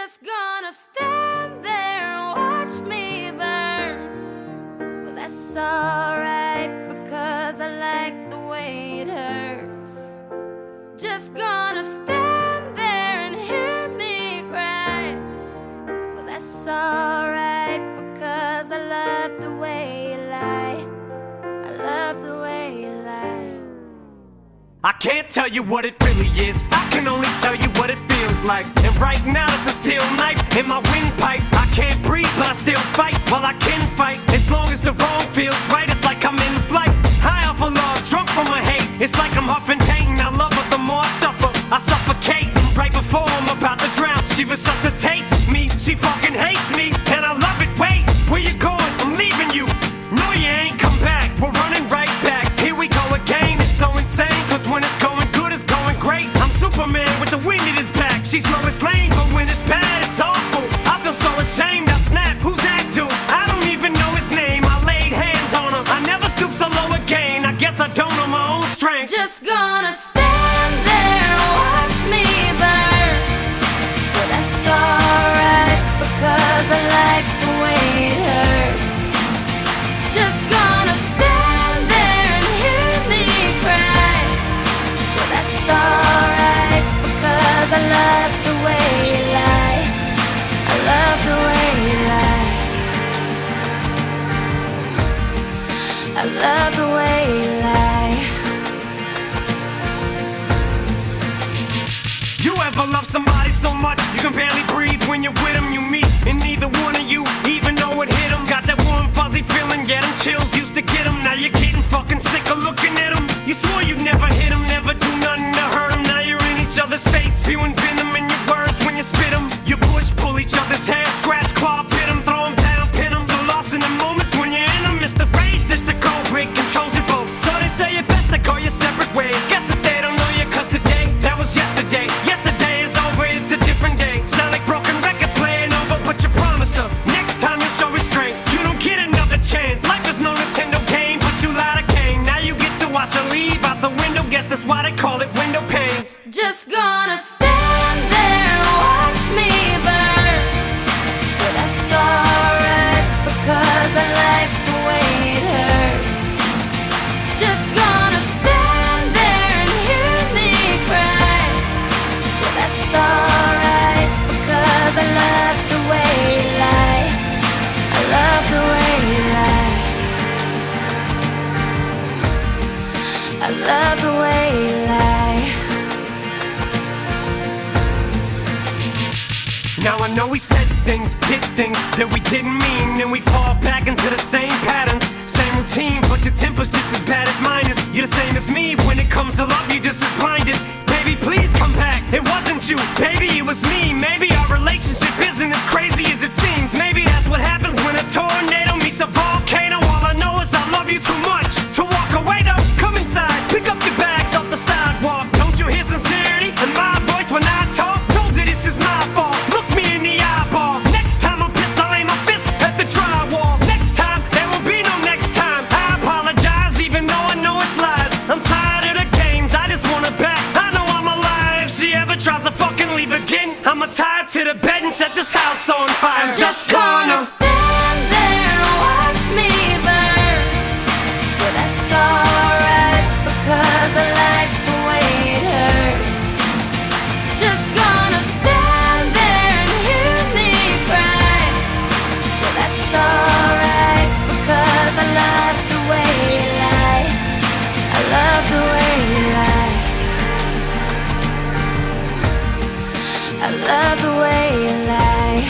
Just gonna stand there and watch me burn. Well, that's alright because I like the way it hurts. Just gonna stand there and hear me cry. Well, that's alright because I love the way you lie. I love the way you lie. I can't tell you what it really is, I can only tell you what it feels like. And right now it's a steel knife in my windpipe. I can't breathe but I still fight, well I can fight. As long as the wrong feels right, it's like I'm in flight. High off of love, drunk from my hate, it's like I'm huffing pain. I love her, the more I suffer, I suffocate. Right before I'm about to drown, she resuscitates me. She fucking hates me, and I love it. Wait, where you going? I'm leaving you. No, you ain't come back, we're running right back. Here we go again, it's so insane. Cause when it's going good, it's going great. I'm Superman with the wind in his back. She's Lois Lane, but when it's bad, it's awful. I feel so ashamed, I snap, who's that dude? I don't even know his name, I laid hands on him. I never stoop so low again, I guess I don't know my own strength. Just gonna stand there and watch me burn. Well, that's alright because I like the way it hurts. Just gonna stand there and hear me cry. Well, that's alright because I love the way you lie. I love the way you lie. I love the way you lie. You ever love somebody so much you can barely breathe when you're with them? You meet and neither one of you even know it hit them. Got that warm fuzzy feeling, yeah, them chills used to get them. Now you're getting fucking sick of looking at them. You swore you'd never hit them, never do nothing to hurt them. Now you're in each other's face, spewing venom in your words when you spit them. You push, pull each other's hair, scratch, claw, pit them, throw them down, pin them. So lost in the moments when you're in them, it's the race that the cold break controls your boat. So they say it best to go your separate ways. Guess that they don't know you cause today, that was yesterday. Yesterday is over, it's a different day. Sound like broken records playing over, but you promised her next time you'll show restraint. You don't get another chance, life is no Nintendo game, but you lied again. Now you get to watch her leave out the window, guess that's why they call it window pane. Just gonna stand there and watch me burn. But that's alright because I like the way it hurts. Just gonna stand there and hear me cry. But that's alright because I love the way you lie. I love the way you lie. I love the way you lie. Now I know we said things, did things that we didn't mean, and we fall back into the same patterns, same routine, but your temper's just as bad as mine is. You're the same as me, when it comes to love you're just as blinded. Baby, please come back, it wasn't you, baby, it was me. Maybe our relationship isn't as crazy as it seems. Maybe that's what happens when a tornado meets a volcano. All I know is I love you too much to walk away though. Come inside, pick up your bags off the sidewalk. Don't you hear sincerity in my voice when I talk? Told you this is my fault, look me in the eyeball. Next time I'm pissed, I'll aim my fist at the drywall. Next time, there will be no next time. I apologize even though I know it's lies. I'm tired of the games, I just want her back. I know I'm alive, if she ever tries to fucking leave again, I'ma tie her to the bed and set this house on fire. I'm just gonna stand there and watch me burn. But that's alright because I like the way it hurts. Just gonna stand there and hear me cry. But that's alright because I love the way you lie. I love the way you lie. I love the way you lie.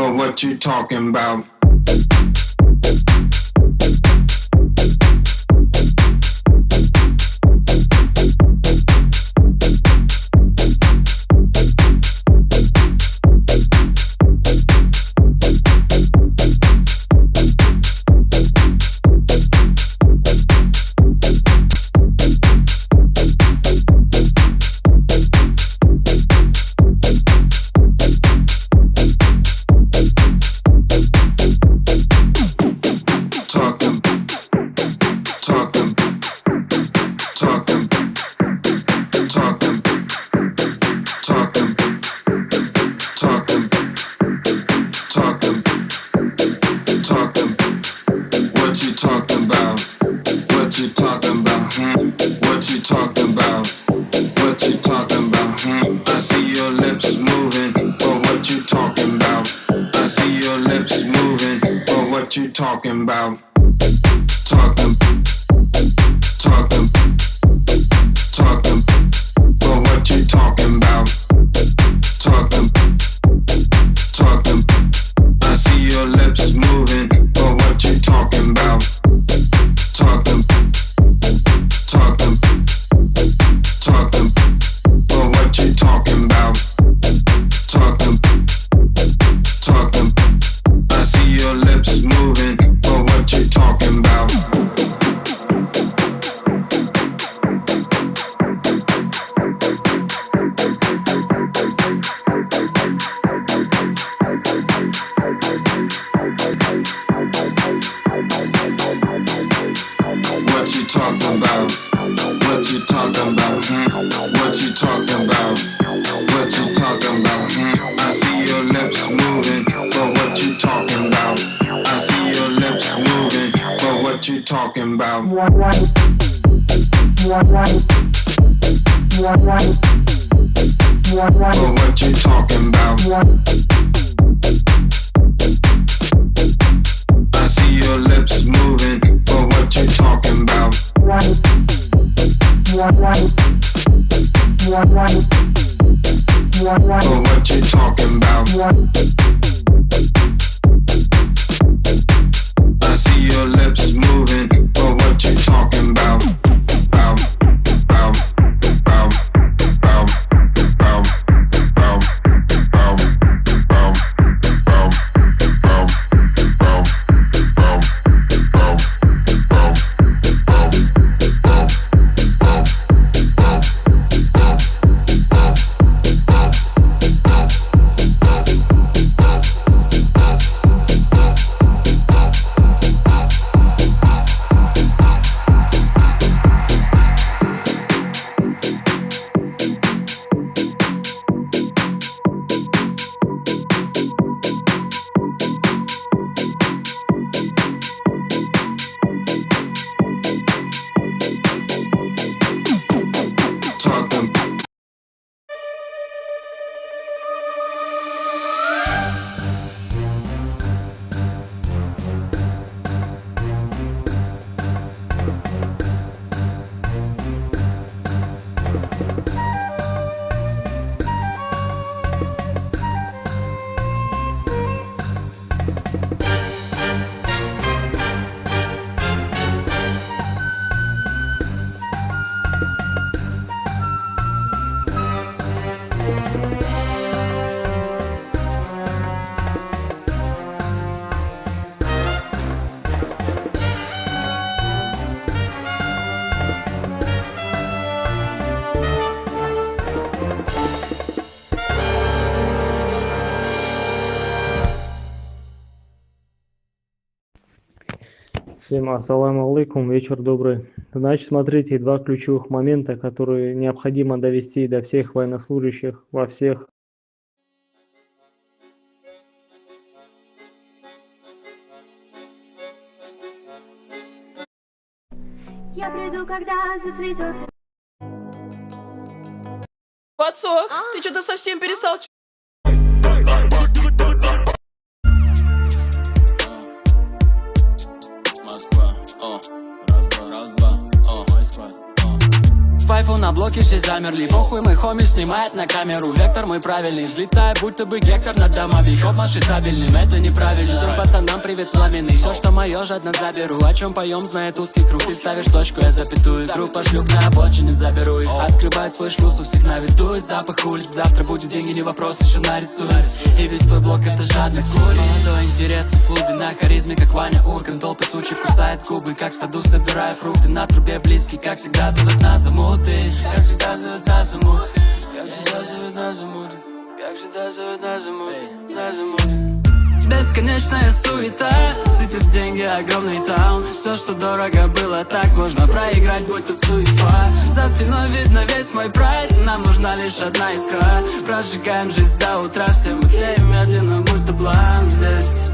but what you talking about? Talking about, talking, talking, talking, but what you talking about? Talking, talking, I see your lips moving, but what you talking about? Talking, talking, talking, but what you talking about? Talking, talking, I see your lips moving. What you talking about? What you talking about? What you talking about? What you talking about? What you talking about? I see your lips moving, but what you talking about? I see your lips moving, but what you talking about? But what you talking about? I see your lips moving, but what you talking about? But what you talking about? I see your lips moving, but what you talking about? Bow, bow, bow, bow, bow, bow, bow, bow, bow, bow, bow, bow, bow, bow, Всем ассаламу алейкум, вечер добрый. Значит, смотрите, два ключевых момента, которые необходимо довести до всех военнослужащих во всех. Я приду, когда зацветет. Подсох, ты что-то совсем перестал. Москва, раз, два, мой склад, вайфу на блоке все замерли. Похуй, мой хоми снимает на камеру. Вектор мой правильный, взлетаю, будто бы гектор над домами. Коп машет табельным, это неправильно. Всем пацанам привет пламенный. Все, что мое, жадно заберу. О чем поем, знает узкий круг. Ты ставишь точку, я запятую. Группа шлюп на обочине заберу их. Открывает свой шлюз, у всех на виду. И запах улиц, завтра будет деньги, не вопрос, еще нарисую. И весь твой блок это жадно курит. Молодой, интересно в клубе, на харизме, как Ваня Ургант. Толпы сучек кусает губы, как в саду собираю фрукты. На трубе близкий, как всегда зовут на замуты. Как всегда зовут на замуты. Как всегда зовут на замуты. Как всегда зовут на замуты. На замуты. Бесконечная суета, сыпет деньги, огромный таун. Все, что дорого было, так можно проиграть, будь тут суета. За спиной видно весь мой прайд, нам нужна лишь одна искра. Прожигаем жизнь до утра, все мы тлеем медленно, будто план здесь.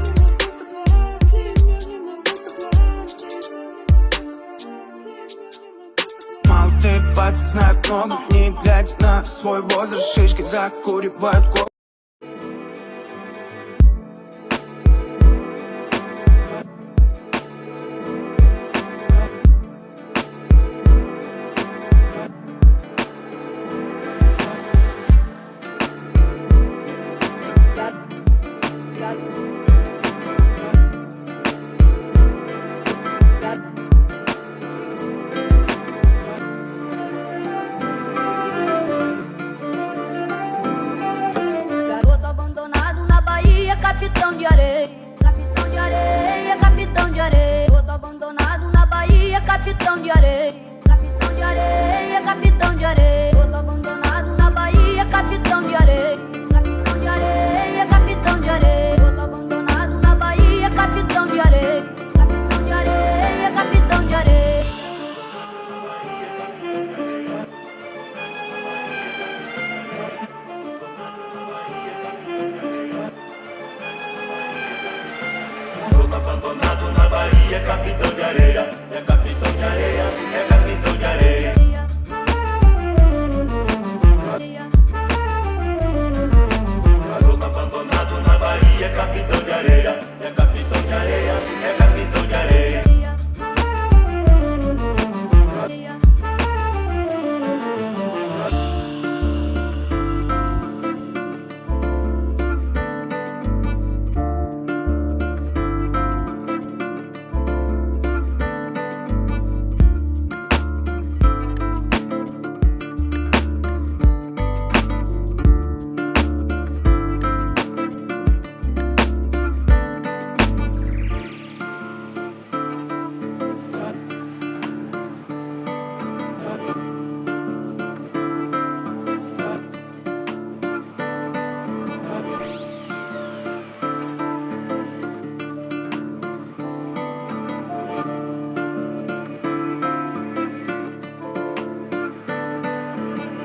Молодые пальцы знают много, не глядя на свой возраст. Шишки закуривают кофе. Capitão de areia, capitão de areia, capitão de areia. Outro abandonado na Bahia, capitão de areia, capitão de areia, capitão de areia. Outro abandonado na Bahia, capitão de areia, capitão de areia, capitão de areia. Outro abandonado na Bahia, capitão de areia, capitão de areia, capitão de areia. Abandonado na Bahia, capitão de areia, é capitão de areia, é capitão de areia. Garoto abandonado na Bahia, capitão de areia, é capitão de areia, é capitão de areia.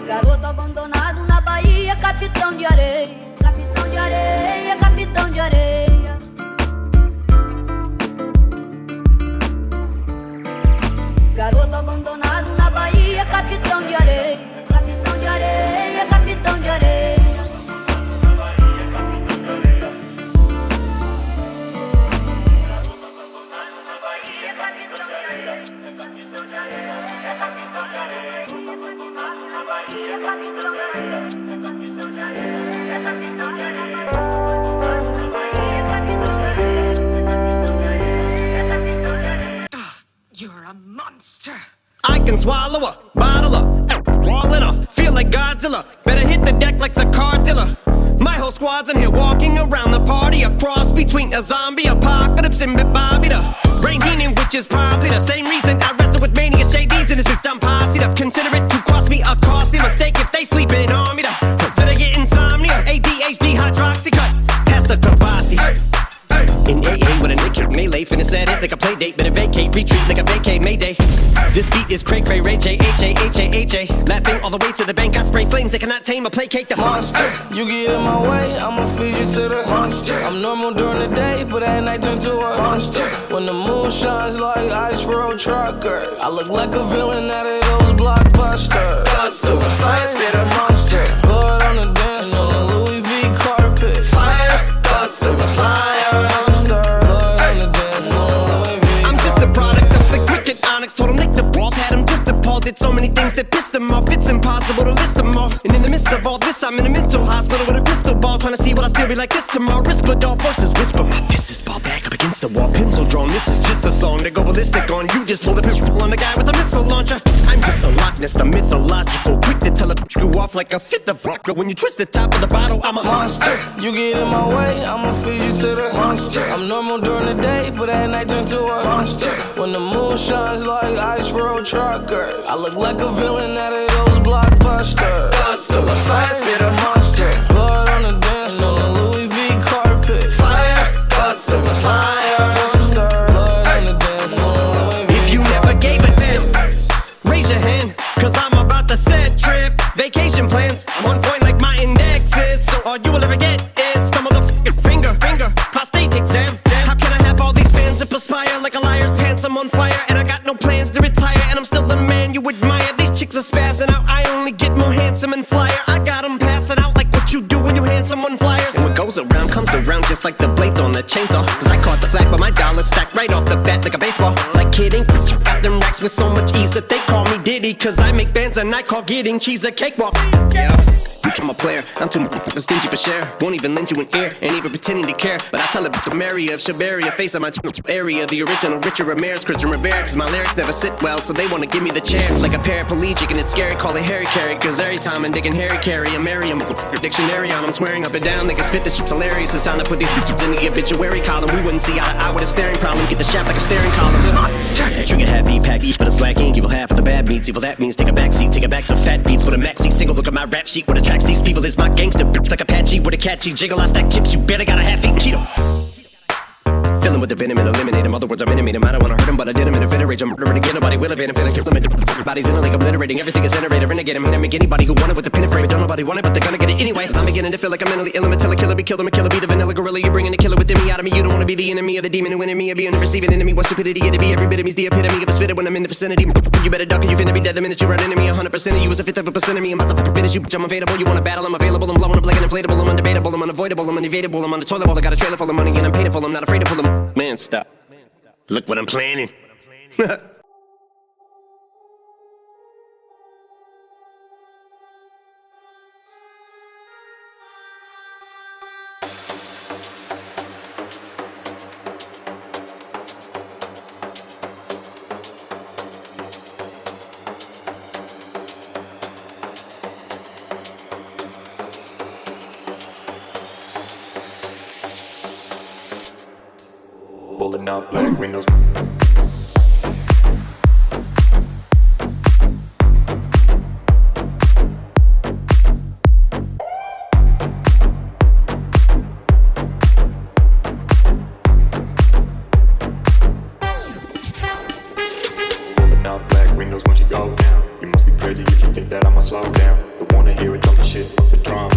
Garoto abandonado na Bahia, capitão de areia, capitão de areia, capitão de areia. Garoto abandonado na Bahia, capitão de areia, capitão de areia, capitão de areia. You're a monster. I can swallow a bottle of wall in her. Feel like Godzilla. Better hit the deck like the car dealer. My whole squad's in here walking around the party. A cross between a zombie apocalypse and Bobby the Brain Heenan, which is probably the same reason I wrestle with mania shadies and this bitch I'm posse up. Consider it to cost me a costly mistake if they sleeping on me. Better get insomnia, ADHD, hydroxy cut. Pass the Kavasi. In AA with a naked melee, finna set it like a play date. Better vacate, retreat like a vacay Mayday. This beat is cray cray, Ray J, H-A-H-A-H-A. Laughing all the way to the bank, I spray flames. They cannot tame or placate the monster. You get in my way, I'ma feed you to the monster. I'm normal during the day, but at night turn to a monster. When the moon shines like ice road truckers, I look like a villain out of those blockbusters. Blood to the fire, spit a monster. Blood on the dance floor, the Louis V carpet. Fire, blood to the fire. I'm just a product of the cricket onyx. Told him Nick the ball had him just appalled. Did so many things that pissed him guess I'm in a mental hospital with a crystal ball, trying to see what I still be like this tomorrow. Whisper, dog voices whisper. My fist is ball back up against the wall, pencil drawn. This is just a song to go ballistic on. You just pull the pistol on the guy with a missile launcher. I'm just a Loch Ness, the mythological, quick to tell you off like a fifth of vodka. When you twist the top of the bottle, I'm a monster. You get in my way, I'ma feed you to the monster. I'm normal during the day, but at night turn to a monster. When the moon shines like ice road truckers, I look like a villain out of those blockbusters. Till the fire spit a monster. Blood on the dance floor, the Louis V carpet. Fire, till the fire. Monster. Blood on the dance floor, Louis V. If you never gave a damn, raise your hand, cause I'm about to set trip. Vacation plans, I'm on point like my index is. So all you will ever get is some motherfucking finger, prostate exam. How can I have all these fans that perspire like a liar's pants? I'm on fire and I got no plans to retire, and I'm still the man you admire. These chicks are spazzing out, I only get more handsome and flyer. I got them passing out like what you do when you hand someone flyers. And what goes around comes around just like the blades on the chainsaw. Cause I caught the flag but my dollar stacked right off the bat like a baseball. Like kidding, got them racks with so much ease that they call me Diddy. Cause I make bands and I call getting cheese a cakewalk. Yeah, I'm a player, I'm too stingy for share. Won't even lend you an ear, ain't even pretending to care. But I tell it to Mary of Shabaria, face of my area. The original Richard Ramirez, Christian Rivera. Cause my lyrics never sit well, so they wanna give me the chair. Like a paraplegic and it's scary, call it Harry Carry. Cause every time I'm digging Harry Carry, I'm Merriam dictionary on. I'm swearing up and down, they can spit this shit hilarious. It's time to put these bitches in the obituary column. We wouldn't see eye to eye with a staring problem. Get the shaft like a staring column. Trigger happy, pack each, but it's black ink. Evil half of the bad meats. Evil that means take a backseat, take it back to fat beats with a maxi single. Look at my rap sheet. What attracts these people is my gangster like Apache with a catchy jiggle. I stack chips, you better got a half-eaten Cheeto. Fill 'em with the venom and eliminate 'em. Other words, I'm intimate 'em. I don't wanna hurt 'em, but I did 'em in a fit of rage. I'm murdering again, nobody will evade 'em. Feeling kill 'em and bodies in a lake, obliterating. Everything is generator, renegade 'em. Hit 'em, make anybody who want it with the pin and frame. Don't nobody want it, but they're gonna get it anyway. I'm beginning to feel like I'm mentally ill. I'm a killer, be killed. I'm a killer, be the vanilla gorilla. You're bringing the killer within me out of me. You don't wanna be the enemy of the demon who enemy of being the receiving enemy. What stupidity it'd be. Every bit of me's the epitome of a spitter when I'm in the vicinity. You better duck or you finna be dead the minute you run into me. 100% of you is a fifth of a percent of me. I'm about to fucking finish you, bitch. I'm available. You wanna battle? I'm available. I'm blowing up like an inflatable. I'm undebatable. I'm unavoidable. I'm unevadable. I'm on the toilet bowl. I got a trailer full of money and I'm paid for. I'm not afraid to pull them. Man, stop. Look what I'm planning. Pulling up black windows. Pulling up black windows once you go down. You must be crazy if you think that I'ma slow down. Don't wanna hear it talking shit, fuck the drama.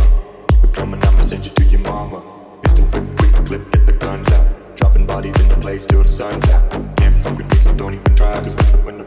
Keep it coming, I'ma send you to your mama. Pistol whip, quick clip, get the guns out. Dropping bodies in the place till the sun's out. Can't fuck with me, so don't even try. Cause when the